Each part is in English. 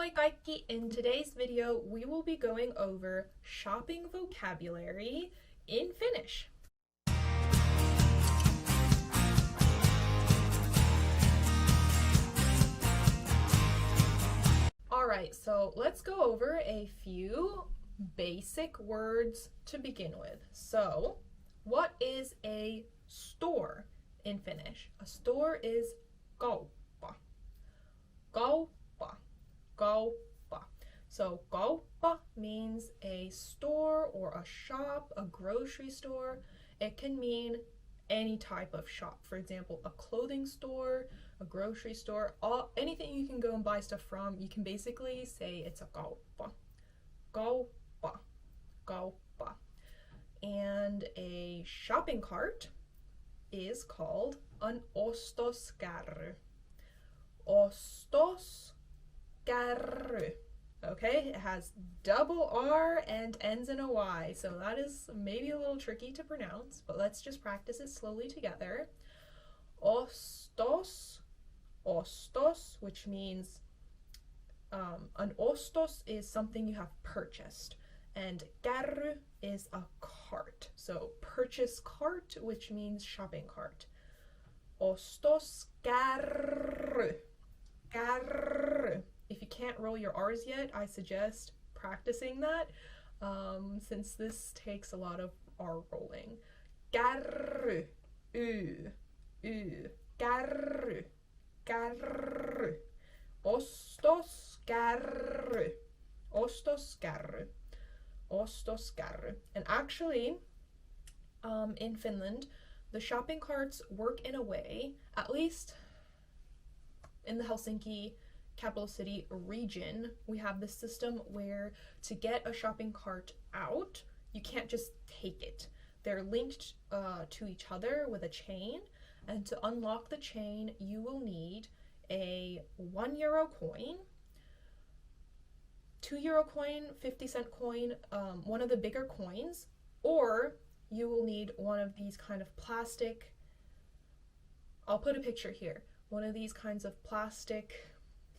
Moi kaikki! In today's video, we will be going over shopping vocabulary in Finnish. Alright, so let's go over a few basic words to begin with. So, what is a store in Finnish? A store is kauppa. Kauppa. Kauppa. So kauppa means a store or a shop, a grocery store. It can mean any type of shop. For example, a clothing store, a grocery store, anything you can go and buy stuff from, you can basically say it's a kauppa. Kauppa. Kauppa. And a shopping cart is called an ostoskärry. Ostoskärry. Okay, it has double R and ends in a Y, so that is maybe a little tricky to pronounce, but let's just practice it slowly together. Ostos, which means an ostos is something you have purchased, and kärry is a cart. So purchase cart, which means shopping cart. Ostoskärry. Kärry. If you can't roll your R's yet, I suggest practicing that since this takes a lot of R rolling. Kärry. Kärry. Kärry. Ostoskärry. Ostoskärry. Ostoskärry. And actually, in Finland, the shopping carts work in a way, at least in the Helsinki capital city region, we have this system where to get a shopping cart out, you can't just take it. They're linked to each other with a chain, and to unlock the chain, you will need a €1 coin, €2 coin, 50-cent coin, one of the bigger coins, or you will need one of these kind of plastic, I'll put a picture here, one of these kinds of plastic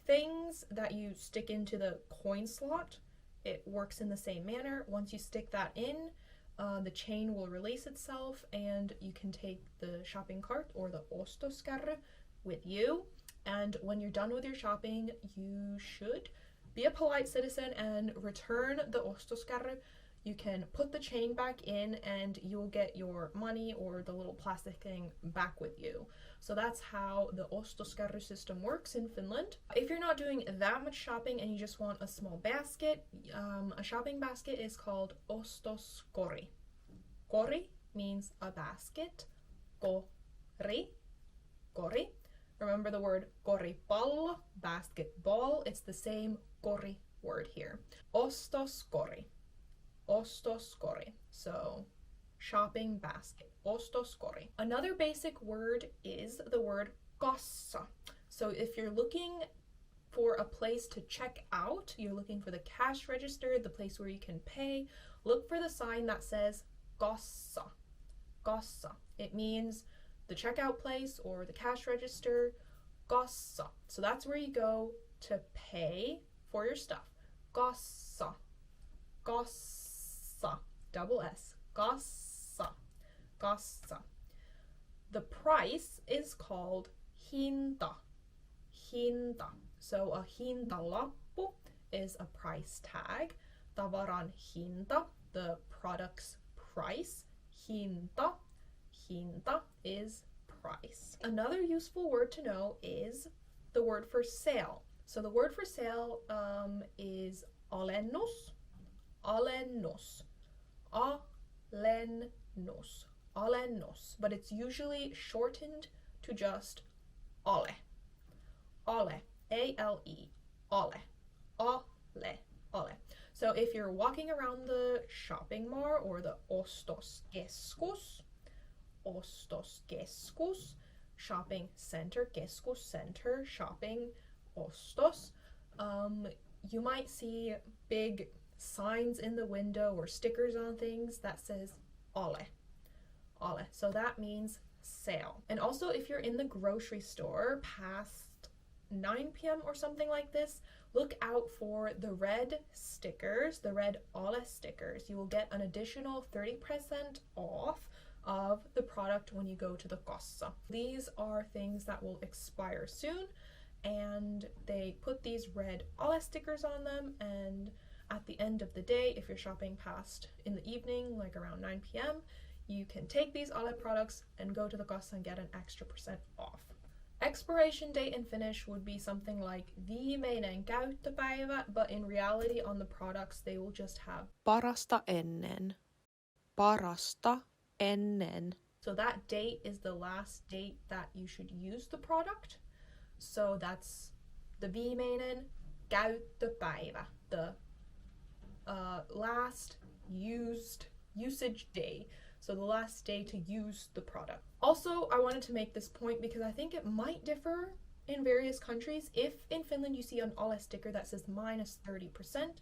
things that you stick into the coin slot. It works in the same manner. Once you stick that in, the chain will release itself and you can take the shopping cart or the ostoskärry with you. And when you're done with your shopping, you should be a polite citizen and return the ostoskärry. You can put the chain back in and you'll get your money or the little plastic thing back with you. So that's how the Ostoskärry system works in Finland. If you're not doing that much shopping and you just want a small basket, a shopping basket is called Ostoskori. Kori means a basket. Kori. Kori. Remember the word koripallo, basketball. It's the same kori word here. Ostoskori. Ostoskori. So, shopping basket. Ostoskori. Another basic word is the word Kassa. So if you're looking for a place to check out, you're looking for the cash register, the place where you can pay, look for the sign that says Kassa. Kassa. It means the checkout place or the cash register. Kassa. So that's where you go to pay for your stuff. Kassa. Kassa. Double S. Kassa. Kassa. The price is called Hinta. Hinta. So a hintalappu is a price tag. Tavaran hinta, the product's price. Hinta. Hinta is price. Another useful word to know is the word for sale. So the word for sale is Alennus. Alennus. Alennus. Alennus. But it's usually shortened to just Ale. Ale. A-L-E. Ale. Ale. Ale. So if you're walking around the shopping mall or the Ostoskeskus, Ostoskeskus, shopping center, keskus center, shopping, ostos, you might see big signs in the window or stickers on things that says Ale. Ale. So that means sale. And also if you're in the grocery store past 9 p.m. or something like this, look out for the red stickers, the red Ale stickers. You will get an additional 30% off of the product when you go to the Kassa. These are things that will expire soon, and they put these red Ale stickers on them, and at the end of the day, if you're shopping past in the evening, like around 9 p.m., you can take these Ale products and go to the Kassa and get an extra % off. Expiration date in Finnish would be something like viimeinen käyttöpäivä, but in reality on the products they will just have Parasta ennen. Parasta ennen. So that date is the last date that you should use the product. So that's the viimeinen käyttöpäivä, the last usage day. So the last day to use the product. Also, I wanted to make this point because I think it might differ in various countries. If in Finland you see an Ale sticker that says minus 30%,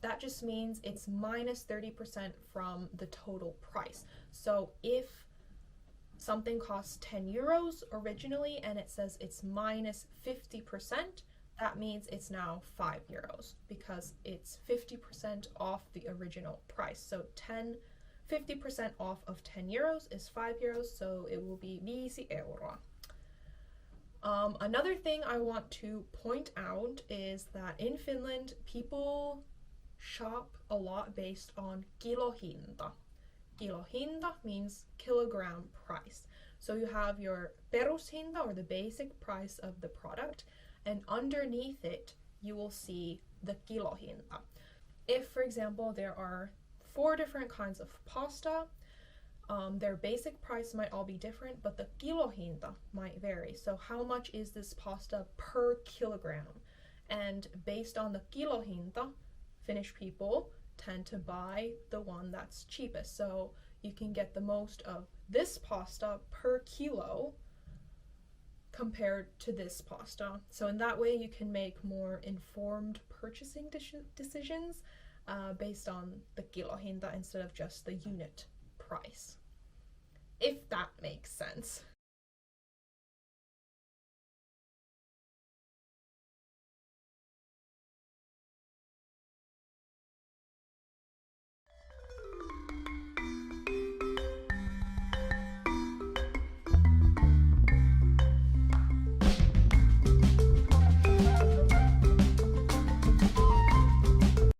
that just means it's minus 30% from the total price. So if something costs 10 euros originally and it says it's minus 50%, that means it's now 5 euros because it's 50% off the original price. So 50% off of 10 euros is 5 euros, so it will be 5 euroa. Another thing I want to point out is that in Finland, people shop a lot based on Kilohinta. Kilohinta means kilogram price. So you have your perushinta, or the basic price of the product, and underneath it you will see the Kilohinta. If, for example, there are 4 different kinds of pasta, their basic price might all be different, but the Kilohinta might vary. So how much is this pasta per kilogram? And based on the Kilohinta, Finnish people tend to buy the one that's cheapest. So you can get the most of this pasta per kilo compared to this pasta. So in that way you can make more informed purchasing decisions based on the Kilohinta instead of just the unit price. If that